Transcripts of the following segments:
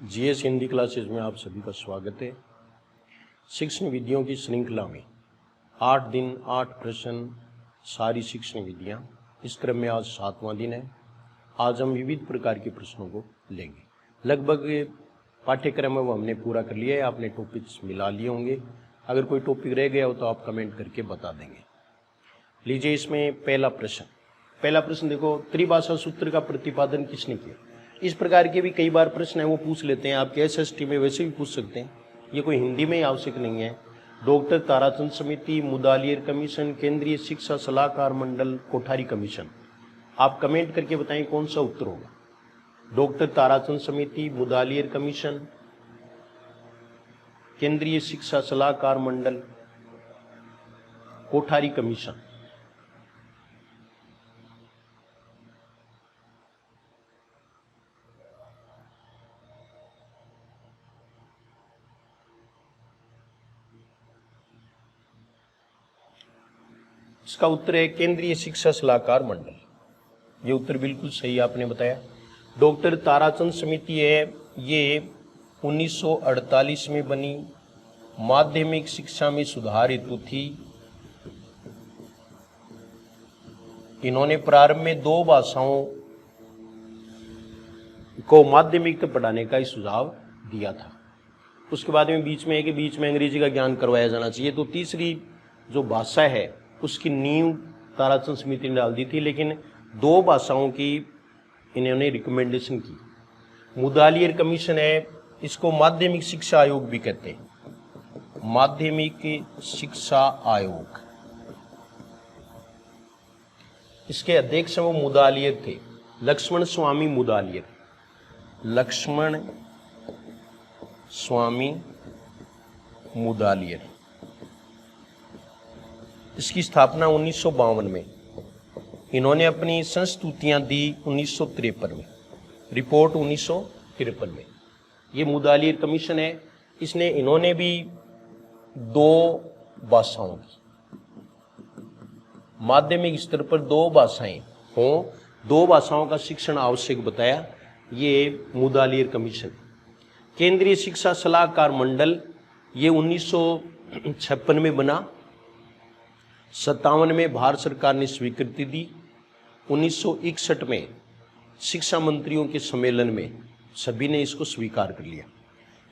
GS Hindi classes में आप सभी का स्वागत है। शिक्षण विधियों की श्रृंखला में 8 दिन 8 प्रश्न, सारी शिक्षण विधियाँ। इस क्रम में आज 7वां दिन है। आज हम विविध प्रकार के प्रश्नों को लेंगे। लगभग पाठ्यक्रम है वो हमने पूरा कर लिया है। आपने टॉपिक्स मिला लिए होंगे। अगर कोई टॉपिक रह गया हो तो आप कमेंट करके बता देंगे। लीजिए, इसमें पहला प्रश्न देखो, त्रिभाषा सूत्र का प्रतिपादन किसने किया। इस प्रकार के भी कई बार प्रश्न है वो पूछ लेते हैं। आपके एसएसटी में वैसे भी पूछ सकते हैं। ये कोई हिंदी में आवश्यक नहीं है। डॉक्टर ताराचंद समिति, मुदालियर कमीशन, केंद्रीय शिक्षा सलाहकार मंडल, कोठारी कमीशन। आप कमेंट करके बताएं कौन सा उत्तर होगा। डॉक्टर ताराचंद समिति, मुदालियर कमीशन, केंद्रीय शिक्षा सलाहकार मंडल, कोठारी कमीशन। इसका उत्तर है केंद्रीय शिक्षा सलाहकार मंडल। ये उत्तर बिल्कुल सही आपने बताया। डॉक्टर ताराचंद समिति है, ये 1948 में बनी, माध्यमिक शिक्षा में सुधार हेतु थी। इन्होंने प्रारंभ में 2 भाषाओं को माध्यमिक तक पढ़ाने का ही सुझाव दिया था। उसके बाद में बीच में अंग्रेजी का ज्ञान करवाया जाना चाहिए। तो तीसरी जो भाषा है उसकी नींव ताराचंद समिति ने डाल दी थी, लेकिन 2 भाषाओं की इन्होंने रिकमेंडेशन की। मुदालियर कमीशन है, इसको माध्यमिक शिक्षा आयोग भी कहते हैं। माध्यमिक शिक्षा आयोग, इसके अध्यक्ष वो मुदालियर थे, लक्ष्मण स्वामी मुदालियर। लक्ष्मण स्वामी मुदालियर। इसकी स्थापना 1952 में। इन्होंने अपनी संस्तुतियां दी 1953 में, रिपोर्ट 1953 में। ये मुदालियर कमीशन है। इन्होंने भी 2 भाषाओं की, माध्यमिक स्तर पर 2 भाषाएं हों, 2 भाषाओं का शिक्षण आवश्यक बताया। ये मुदालियर कमीशन। केंद्रीय शिक्षा सलाहकार मंडल, ये 1956 में बना। 57 में भारत सरकार ने स्वीकृति दी। 1961 में शिक्षा मंत्रियों के सम्मेलन में सभी ने इसको स्वीकार कर लिया।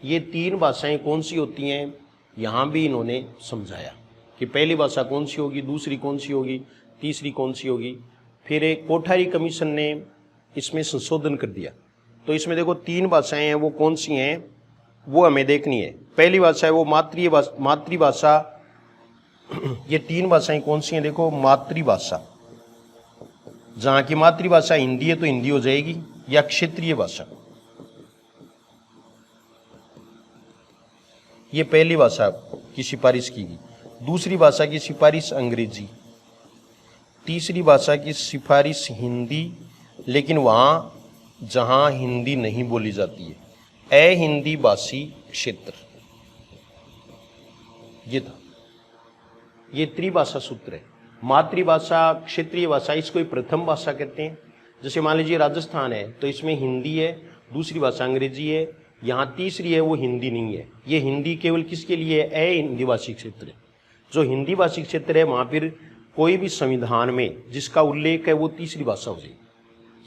ये 3 भाषाएं कौन सी होती हैं, यहाँ भी इन्होंने समझाया कि पहली भाषा कौन सी होगी, दूसरी कौन सी होगी, तीसरी कौन सी होगी। फिर एक कोठारी कमीशन ने इसमें संशोधन कर दिया। तो इसमें देखो 3 भाषाएं हैं, वो कौन सी हैं वो हमें देखनी है। पहली भाषा है वो मातृभाषा। ये 3 भाषाएं कौन सी हैं देखो। मातृभाषा, जहां की मातृभाषा हिंदी है तो हिंदी हो जाएगी, या क्षेत्रीय भाषा। ये पहली भाषा की सिफारिश की गई। दूसरी भाषा की सिफारिश अंग्रेजी। तीसरी भाषा की सिफारिश हिंदी, लेकिन वहां जहां हिंदी नहीं बोली जाती है, अहिंदी भाषी क्षेत्र। ये था, ये त्रिभाषा सूत्र है। मातृभाषा, क्षेत्रीय भाषा, इसको प्रथम भाषा कहते हैं। जैसे मान लीजिए राजस्थान है तो इसमें हिंदी है, दूसरी भाषा अंग्रेजी है, यहाँ तीसरी है वो हिंदी नहीं है। ये हिंदी केवल किसके लिए है, अहिंदी भाषी क्षेत्र है। जो हिंदी भाषी क्षेत्र है वहाँ फिर कोई भी संविधान में जिसका उल्लेख है वो तीसरी भाषा हो जाएगी।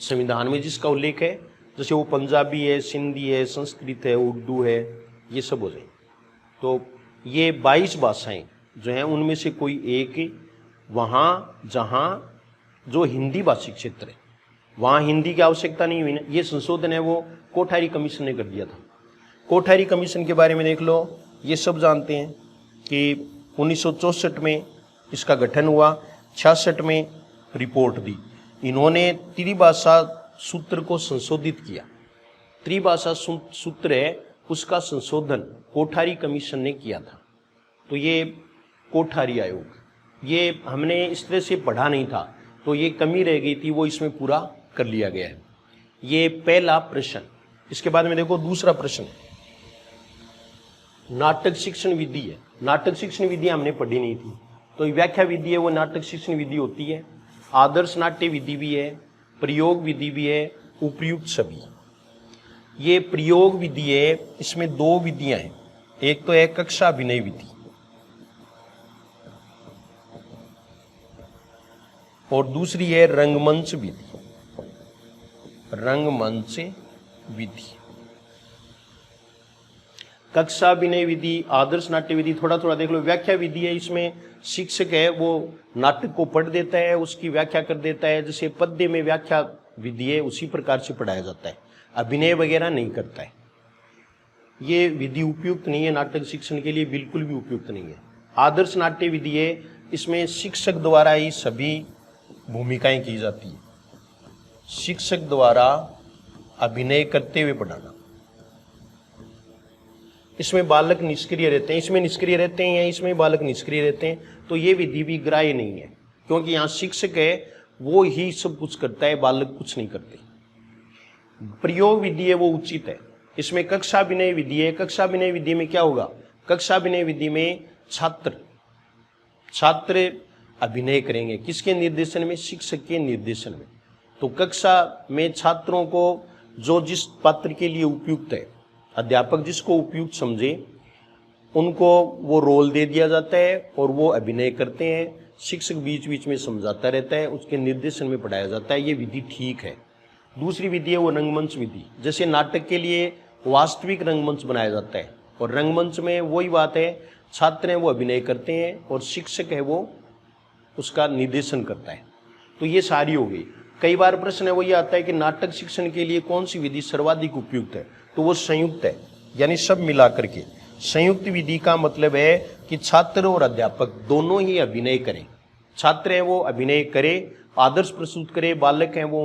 संविधान में जिसका उल्लेख है, जैसे वो पंजाबी है, सिंधी है, संस्कृत है, उर्दू है, ये सब हो जाएगी। तो ये 22 भाषाएं जो हैं उनमें से कोई एक वहाँ जहाँ जो हिंदी भाषी क्षेत्र है वहाँ हिंदी की आवश्यकता नहीं हुई ना। ये संशोधन है वो कोठारी कमीशन ने कर दिया था। कोठारी कमीशन के बारे में देख लो। ये सब जानते हैं कि 1964 में इसका गठन हुआ, 66 में रिपोर्ट दी। इन्होंने त्रिभाषा सूत्र को संशोधित किया। त्रिभाषा सूत्र है उसका संशोधन कोठारी कमीशन ने किया था। तो ये कोठारी आयोग, ये हमने इस तरह से पढ़ा नहीं था, तो ये कमी रह गई थी, वो इसमें पूरा कर लिया गया है। ये पहला प्रश्न। इसके बाद में देखो दूसरा प्रश्न, नाटक शिक्षण विधि है। नाटक शिक्षण विधि हमने पढ़ी नहीं थी, तो व्याख्या विधि है वो नाटक शिक्षण विधि होती है। आदर्श नाट्य विधि भी है, प्रयोग विधि भी है, उपयुक्त सभी। ये प्रयोग विधि है, इसमें दो विधियां हैं। एक तो है कक्षा अभिनय विधि और दूसरी है रंगमंच विधि। रंगमंच विधि, कक्षा अभिनय विधि, आदर्श नाट्य विधि, थोड़ा थोड़ा देख लो। व्याख्या विधि है, इसमें शिक्षक है वो नाटक को पढ़ देता है, उसकी व्याख्या कर देता है। जैसे पद्य में व्याख्या विधि है उसी प्रकार से पढ़ाया जाता है, अभिनय वगैरह नहीं करता है। ये विधि उपयुक्त नहीं है नाटक शिक्षण के लिए, बिल्कुल भी उपयुक्त नहीं है। आदर्श नाट्य विधि है, इसमें शिक्षक द्वारा ही सभी भूमिकाएं की जाती है, शिक्षक द्वारा अभिनय करते हुए पढ़ाना। इसमें बालक निष्क्रिय रहते हैं, इसमें निष्क्रिय रहते हैं या इसमें बालक निष्क्रिय रहते हैं, तो ये विधि भी ग्राह्य नहीं है, क्योंकि यहाँ शिक्षक है वो ही सब कुछ करता है, बालक कुछ नहीं करते। प्रयोग विधि है वो उचित है। इसमें कक्षाभिनय विधि है, कक्षाभिनय विधि में क्या होगा, कक्षाभिनय विधि में छात्र अभिनय करेंगे, किसके निर्देशन में, शिक्षक के निर्देशन में। तो कक्षा में छात्रों को जो जिस पात्र के लिए उपयुक्त है, अध्यापक जिसको उपयुक्त समझे, उनको वो रोल दे दिया जाता है और वो अभिनय करते हैं। शिक्षक बीच बीच में समझाता रहता है, उसके निर्देशन में पढ़ाया जाता है, ये विधि ठीक है। दूसरी विधि है वो रंगमंच विधि। जैसे नाटक के लिए वास्तविक रंगमंच बनाया जाता है और रंगमंच में वही बात है, छात्र हैं वो अभिनय करते हैं और शिक्षक है वो उसका निर्देशन करता है। तो ये सारी हो गई। कई बार प्रश्न है वो ये आता है कि नाटक शिक्षण के लिए कौन सी विधि सर्वाधिक उपयुक्त है, तो वो संयुक्त है, यानी सब मिलाकर के। संयुक्त विधि का मतलब है कि छात्र और अध्यापक दोनों ही अभिनय करें। छात्र हैं वो अभिनय करें, आदर्श प्रस्तुत करें, बालक हैं वो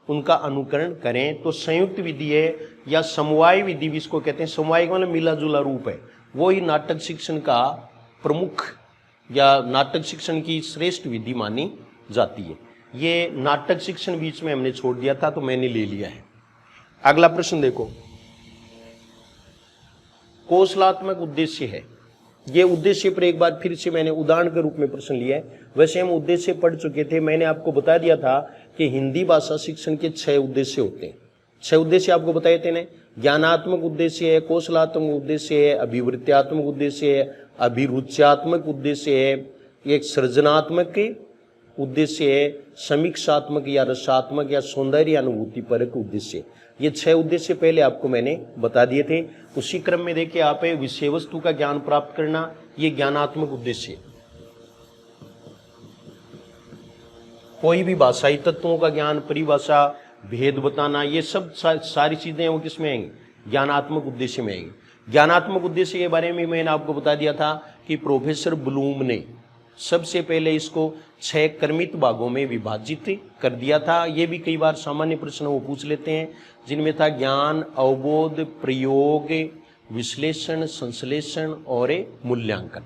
उनका अनुकरण करें। तो संयुक्त विधि है या समवाय विधि भी इसको कहते हैं। समवाय का मतलब मिला जुला रूप है, वो ही नाटक शिक्षण का प्रमुख या नाटक शिक्षण की श्रेष्ठ विधि मानी जाती है। ये नाटक शिक्षण बीच में हमने छोड़ दिया था तो मैंने ले लिया है। अगला प्रश्न देखो, कौशलात्मक उद्देश्य है। ये उद्देश्य पर एक बार फिर से मैंने उदाहरण के रूप में प्रश्न लिया है। वैसे हम उद्देश्य पढ़ चुके थे, मैंने आपको बता दिया था कि हिंदी भाषा शिक्षण के 6 उद्देश्य होते हैं। 6 उद्देश्य आपको बताए थे ना, ज्ञानात्मक उद्देश्य है, कौशलात्मक उद्देश्य है, अभिवृत्त्यात्मक उद्देश्य है, अभिरुच्यात्मक उद्देश्य है, एक सृजनात्मक उद्देश्य है, समीक्षात्मक या रसात्मक या सौंदर्य अनुभूति परक उद्देश्य। ये 6 उद्देश्य पहले आपको मैंने बता दिए थे। उसी क्रम में देखिए आप विषय वस्तु का ज्ञान प्राप्त करना, ये ज्ञानात्मक उद्देश्य। कोई भी भाषाई तत्वों का ज्ञान, परिभाषा, भेद बताना, ये सब सारी चीजें वो किस में आएंगी, ज्ञानात्मक उद्देश्य में आएंगी। ज्ञानात्मक उद्देश्य के बारे में मैंने आपको बता दिया था कि प्रोफेसर ब्लूम ने सबसे पहले इसको 6 क्रमित भागों में विभाजित कर दिया था। ये भी कई बार सामान्य प्रश्न वो पूछ लेते हैं, जिनमें था ज्ञान, अवबोध, प्रयोग, विश्लेषण, संश्लेषण और मूल्यांकन।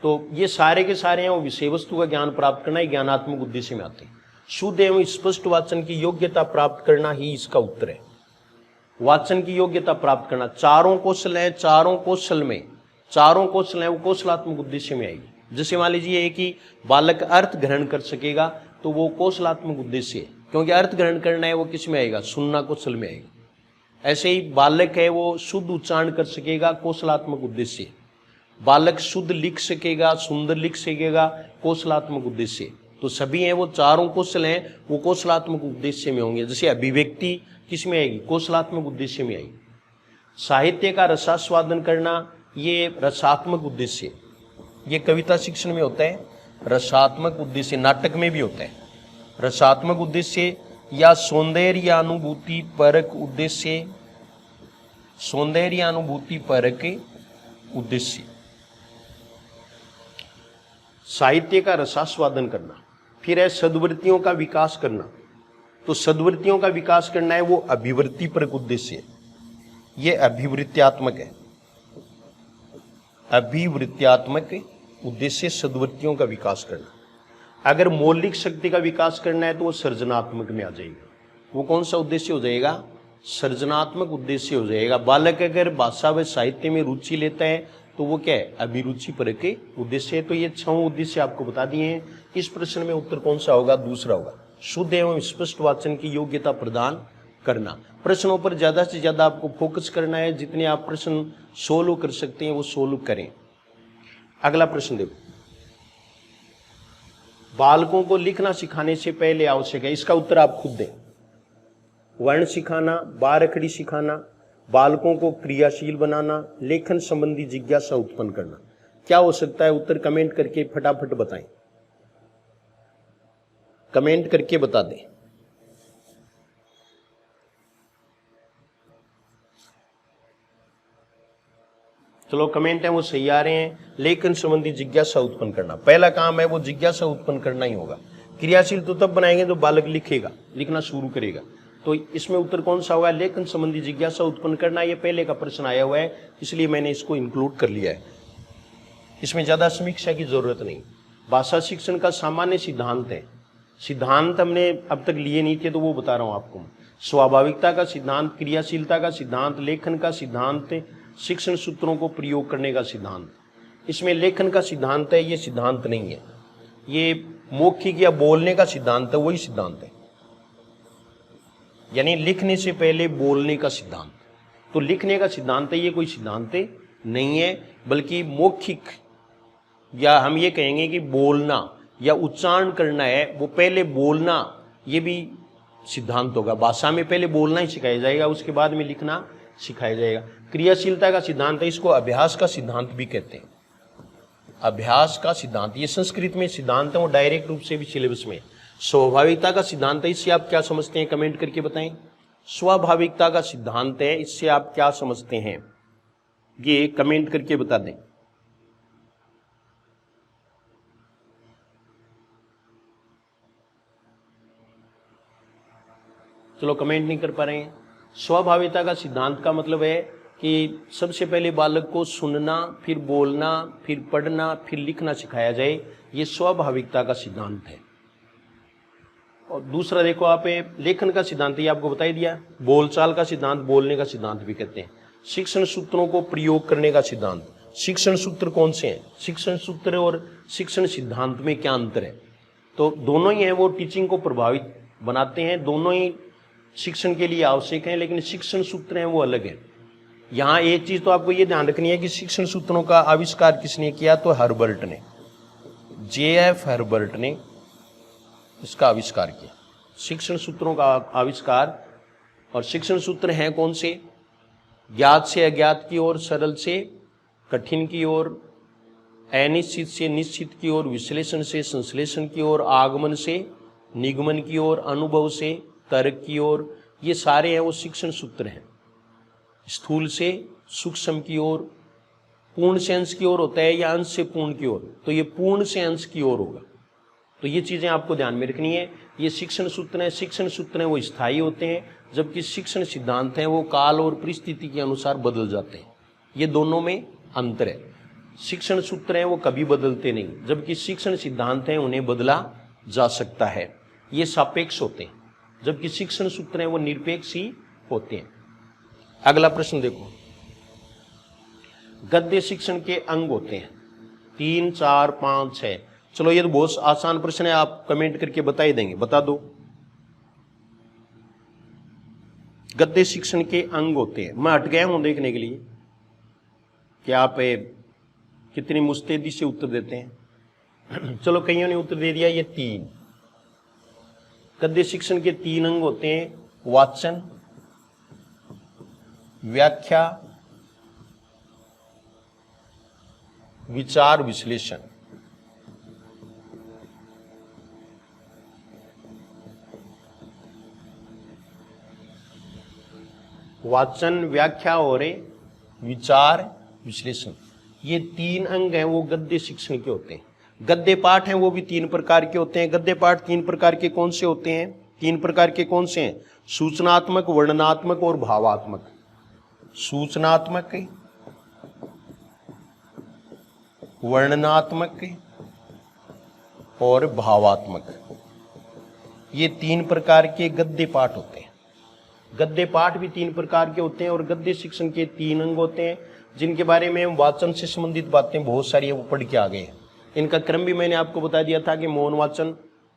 तो ये सारे के सारे हैं वो विषय वस्तु का ज्ञान प्राप्त करना ही ज्ञानात्मक उद्देश्य में आते हैं। शुद्ध एवं स्पष्ट वाचन की योग्यता प्राप्त करना ही इसका उत्तर है। वाचन की योग्यता प्राप्त करना, चारों कौशल है, चारों कौशल है वो कौशलात्मक उद्देश्य में आएगी। जैसे मान लीजिए कि बालक अर्थ ग्रहण कर सकेगा तो वो कौशलात्मक उद्देश्य है, क्योंकि अर्थ ग्रहण करना है वो किस में आएगा, सुनना कौशल में आएगा। ऐसे ही बालक है वो शुद्ध उच्चारण कर सकेगा, कौशलात्मक उद्देश्य। बालक शुद्ध लिख सकेगा, सुंदर लिख सकेगा, कौशलात्मक उद्देश्य। तो सभी हैं वो चारों कौशल हैं वो कौशलात्मक उद्देश्य में होंगे। जैसे अभिव्यक्ति किस में आएगी, कौशलात्मक उद्देश्य में आएगी। साहित्य का रसास्वादन करना ये रसात्मक उद्देश्य, ये कविता शिक्षण में होता है। रसात्मक उद्देश्य नाटक में भी होता है। रसात्मक उद्देश्य या सौंदर्यानुभूति परक उद्देश्य, सौंदर्यानुभूति परक उद्देश्य। साहित्य का रसास्वादन करना, फिर है सद्वृत्तियों का विकास करना। तो सद्वृत्तियों का विकास करना है वो अभिवृत्ति परक उद्देश्य, ये अभिवृत्त्यात्मक है। अभिवृत्त्यात्मक उद्देश्य सद्वृत्तियों का विकास करना। अगर मौलिक शक्ति का विकास करना है तो वो सृजनात्मक में आ जाएगा। वो कौन सा उद्देश्य हो जाएगा, सृजनात्मक उद्देश्य हो जाएगा। बालक अगर भाषा व साहित्य में रुचि लेता है तो वो क्या है, अभिरुचि परक उद्देश्य है। तो ये 6 उद्देश्य आपको बता दिए हैं। इस प्रश्न में उत्तर कौन सा होगा, दूसरा होगा। शुद्ध एवं स्पष्ट वाचन की योग्यता प्रदान करना। प्रश्नों पर ज़्यादा से ज़्यादा आपको फोकस करना है, जितने आप प्रश्न सोल्व कर सकते हैं वो सोल्व करें। अगला प्रश्न देखो, बालकों को लिखना सिखाने से पहले आवश्यक है, इसका उत्तर आप खुद दें। वर्ण सिखाना, बारखड़ी सिखाना, बालकों को क्रियाशील बनाना, लेखन संबंधी जिज्ञासा उत्पन्न करना। क्या हो सकता है उत्तर? कमेंट करके फटाफट बताएं, कमेंट करके बता दें। चलो कमेंट है वो सही आ रहे हैं। लेखन संबंधी जिज्ञासा उत्पन्न करना, पहला काम है वो जिज्ञासा उत्पन्न करना ही होगा। क्रियाशील तो तब बनाएंगे तो बालक लिखेगा, लिखना शुरू करेगा। तो इसमें उत्तर कौन सा होगा? लेखन संबंधी जिज्ञासा उत्पन्न करना। ये पहले का प्रश्न आया हुआ है, इसलिए मैंने इसको इंक्लूड कर लिया है। इसमें ज्यादा समीक्षा की जरूरत नहीं। भाषा शिक्षण का सामान्य सिद्धांत है, सिद्धांत हमने अब तक लिए नहीं थे तो वो बता रहा हूं आपको। स्वाभाविकता का सिद्धांत, क्रियाशीलता का सिद्धांत, लेखन का सिद्धांत, शिक्षण सूत्रों को प्रयोग करने का सिद्धांत। इसमें लेखन का सिद्धांत है, ये सिद्धांत नहीं है, ये मौखिक या बोलने का सिद्धांत है, वही सिद्धांत है। यानी लिखने से पहले बोलने का सिद्धांत। तो लिखने का सिद्धांत है, ये कोई सिद्धांत नहीं है, बल्कि मौखिक या हम ये कहेंगे कि बोलना या उच्चारण करना है, वो पहले बोलना, ये भी सिद्धांत होगा। भाषा में पहले बोलना ही सिखाया जाएगा, उसके बाद में लिखना सिखाया जाएगा। क्रियाशीलता का सिद्धांत है, इसको अभ्यास का सिद्धांत भी कहते हैं। अभ्यास का सिद्धांत, ये संस्कृत में सिद्धांत है, वो डायरेक्ट रूप से भी सिलेबस में। स्वाभाविकता का सिद्धांत है, इससे आप क्या समझते हैं? कमेंट करके बताएं। स्वाभाविकता का सिद्धांत है, इससे आप क्या समझते हैं? ये कमेंट करके बता दें। चलो कमेंट नहीं कर पा रहे हैं। स्वाभाविकता का सिद्धांत का मतलब है कि सबसे पहले बालक को सुनना, फिर बोलना, फिर पढ़ना, फिर लिखना सिखाया जाए, ये स्वाभाविकता का सिद्धांत है। और दूसरा देखो आप, लेखन का सिद्धांत ये आपको बता ही दिया। बोलचाल का सिद्धांत, बोलने का सिद्धांत भी कहते हैं। शिक्षण सूत्रों को प्रयोग करने का सिद्धांत। शिक्षण सूत्र कौन से हैं? शिक्षण सूत्र और शिक्षण सिद्धांत में क्या अंतर है? तो दोनों ही हैं, वो टीचिंग को प्रभावित बनाते हैं, दोनों ही शिक्षण के लिए आवश्यक हैं, लेकिन शिक्षण सूत्र हैं वो अलग है। यहाँ एक चीज तो आपको ये ध्यान रखनी है कि शिक्षण सूत्रों का आविष्कार किसने किया? तो हर्बर्ट ने, J.F. हर्बर्ट ने इसका आविष्कार किया, शिक्षण सूत्रों का आविष्कार। और शिक्षण सूत्र हैं कौन से? ज्ञात से अज्ञात की ओर, सरल से कठिन की ओर, अनिश्चित से निश्चित की ओर, विश्लेषण से संश्लेषण की ओर, आगमन से निगमन की ओर, अनुभव से तर्क की ओर, ये सारे हैं वो शिक्षण सूत्र हैं। स्थूल से सूक्ष्म की ओर, पूर्ण से अंश की ओर होता है या अंश से पूर्ण की ओर? तो ये पूर्ण से अंश की ओर होगा। तो ये चीजें आपको ध्यान में रखनी है। ये शिक्षण सूत्र हैं, शिक्षण सूत्र हैं वो स्थायी होते हैं, जबकि शिक्षण सिद्धांत हैं वो काल और परिस्थिति के अनुसार बदल जाते हैं। ये दोनों में अंतर है। शिक्षण सूत्र हैं वो कभी बदलते नहीं, जबकि शिक्षण सिद्धांत हैं उन्हें बदला जा सकता है, ये सापेक्ष होते हैं, जबकि शिक्षण सूत्र हैं वो निरपेक्ष ही होते हैं। अगला प्रश्न देखो, गद्य शिक्षण के अंग होते हैं 3, 4, 5, 6। चलो ये तो बहुत आसान प्रश्न है, आप कमेंट करके बता ही देंगे, बता दो। गद्य शिक्षण के अंग होते हैं। मैं हट गया हूं देखने के लिए कि आप कितनी मुस्तैदी से उत्तर देते हैं। चलो कईयों ने उत्तर दे दिया, ये 3 गद्य शिक्षण के 3 अंग होते हैं: वाचन, व्याख्या, विचार, विश्लेषण। वाचन, व्याख्या और विचार, विश्लेषण, ये 3 अंग हैं वो गद्य शिक्षण के होते हैं। गद्य पाठ हैं वो भी 3 प्रकार के होते हैं। गद्य पाठ 3 प्रकार के कौन से होते हैं? 3 प्रकार के कौन से हैं? सूचनात्मक, वर्णनात्मक और भावात्मक। सूचनात्मक, वर्णनात्मक और भावात्मक, ये 3 प्रकार के गद्य पाठ होते हैं। गद्य पाठ भी 3 प्रकार के होते हैं और गद्य शिक्षण के 3 अंग होते हैं, जिनके बारे में हम वाचन से संबंधित बातें बहुत सारी वो पढ़ के आ गए हैं। इनका क्रम भी मैंने आपको बता दिया था कि मौन वाचन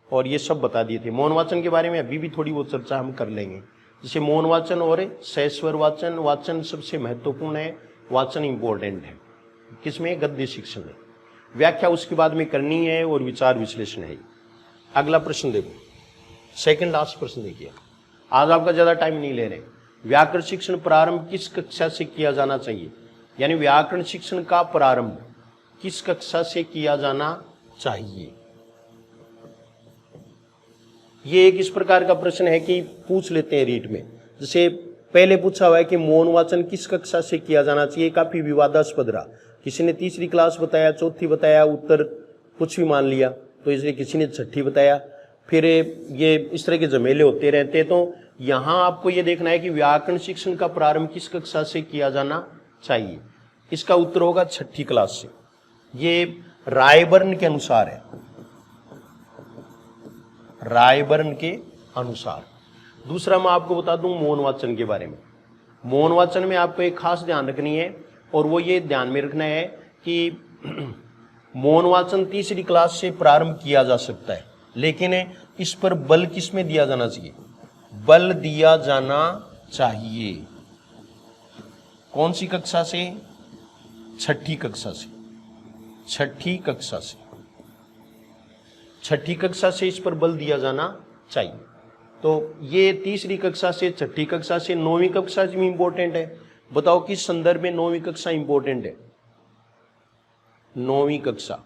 और ये सब बता दिए थे। मौन वाचन के बारे में अभी भी थोड़ी बहुत चर्चा हम कर लेंगे। जैसे मौन वाचन और सहस्वर वाचन। वाचन सबसे महत्वपूर्ण है, वाचन इंपॉर्टेंट है किसमें, गद्य शिक्षण में। व्याख्या उसके बाद में करनी है और विचार विश्लेषण है। अगला प्रश्न देखो, सेकंड लास्ट प्रश्न देखिए, आज आपका ज्यादा टाइम नहीं ले रहे। व्याकरण शिक्षण प्रारंभ किस कक्षा से किया जाना चाहिए, यानी व्याकरण शिक्षण का प्रारंभ किस कक्षा से किया जाना चाहिए। ये एक इस प्रकार का प्रश्न है कि पूछ लेते हैं रीट में। जैसे पहले पूछा हुआ है कि मौन वाचन किस कक्षा से किया जाना चाहिए, काफी विवादास्पद रहा। किसी ने तीसरी क्लास बताया, चौथी बताया, उत्तर कुछ भी मान लिया, तो इसलिए किसी ने छठी बताया। फिर ये इस तरह के झमेले होते रहते। तो यहां आपको ये देखना है कि व्याकरण शिक्षण का प्रारंभ किस कक्षा से किया जाना चाहिए। इसका उत्तर होगा छठी क्लास से। ये रायबर्न के अनुसार है, रायबर्न के अनुसार। दूसरा मैं आपको बता दूं मौन वाचन के बारे में। मौन वाचन में आपको एक खास ध्यान रखनी है, और वो ये ध्यान में रखना है कि मौन वाचन तीसरी क्लास से प्रारंभ किया जा सकता है, लेकिन इस पर बल किस में दिया जाना चाहिए, बल दिया जाना चाहिए कौन सी कक्षा से, छठी कक्षा से। छठी कक्षा से, छठी कक्षा से इस पर बल दिया जाना चाहिए। तो ये तीसरी कक्षा से, छठी कक्षा से, नौवीं कक्षा भी इंपॉर्टेंट है। बताओ किस संदर्भ में नौवीं कक्षा इंपॉर्टेंट है। नौवीं कक्षा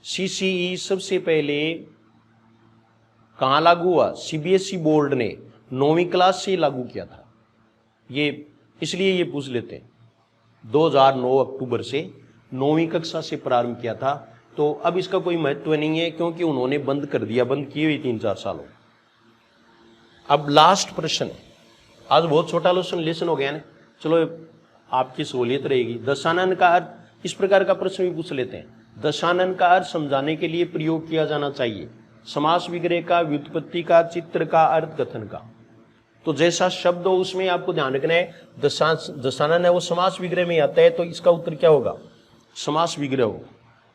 सीसीई सबसे पहले कहां लागू हुआ, सीबीएसई बोर्ड ने नौवीं क्लास से लागू किया था। ये इसलिए ये पूछ लेते हैं 2009 अक्टूबर से नौवीं कक्षा से प्रारंभ किया था। तो अब इसका कोई महत्व नहीं है, क्योंकि उन्होंने बंद कर दिया, बंद किए हुए 3-4 सालों। अब लास्ट प्रश्न है, आज बहुत छोटा लेसन हो गया ना, चलो आपकी सहूलियत रहेगी। दशानन का अर्थ, इस प्रकार का प्रश्न भी पूछ लेते हैं। दशानन का अर्थ समझाने के लिए प्रयोग किया जाना चाहिए, समास विग्रह का, व्युत्पत्ति का, चित्र का, अर्थ कथन का। तो जैसा शब्द हो उसमें आपको ध्यान रखना है। दशानन है वो समास विग्रह में आता है, तो इसका उत्तर क्या होगा, समास विग्रह हो।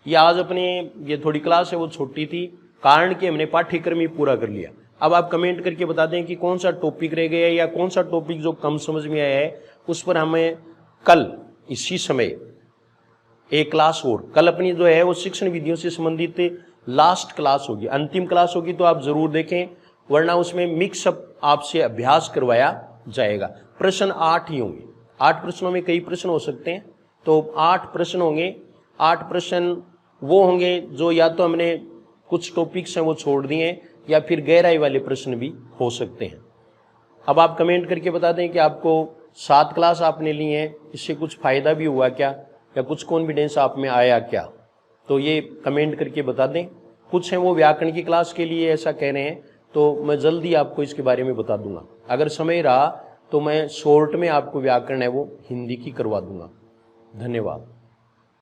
ये आज अपने ये थोड़ी क्लास है वो छोटी थी, कारण कि हमने पाठ्यक्रम ही पूरा कर लिया। अब आप कमेंट करके बता दें कि कौन सा टॉपिक रह गया है, या कौन सा टॉपिक जो कम समझ में आया है, उस पर हमें कल इसी समय एक क्लास और, कल अपनी जो है वो शिक्षण विधियों से संबंधित लास्ट क्लास होगी, अंतिम क्लास होगी, तो आप जरूर देखें, वरना उसमें मिक्सअप आपसे अभ्यास करवाया जाएगा। प्रश्न 8 ही होंगे, 8 प्रश्नों में कई प्रश्न हो सकते हैं, तो 8 प्रश्न होंगे। 8 प्रश्न वो होंगे जो या तो हमने कुछ टॉपिक्स हैं वो छोड़ दिए हैं, या फिर गहराई वाले प्रश्न भी हो सकते हैं। अब आप कमेंट करके बता दें कि आपको 7 क्लास आपने ली हैं, इससे कुछ फायदा भी हुआ क्या, या कुछ कॉन्फिडेंस आप में आया क्या, तो ये कमेंट करके बता दें। कुछ हैं वो व्याकरण की क्लास के लिए ऐसा कह रहे हैं, तो मैं जल्दी आपको इसके बारे में बता दूंगा। अगर समय रहा तो मैं शॉर्ट में आपको व्याकरण है वो हिंदी की करवा दूंगा। धन्यवाद।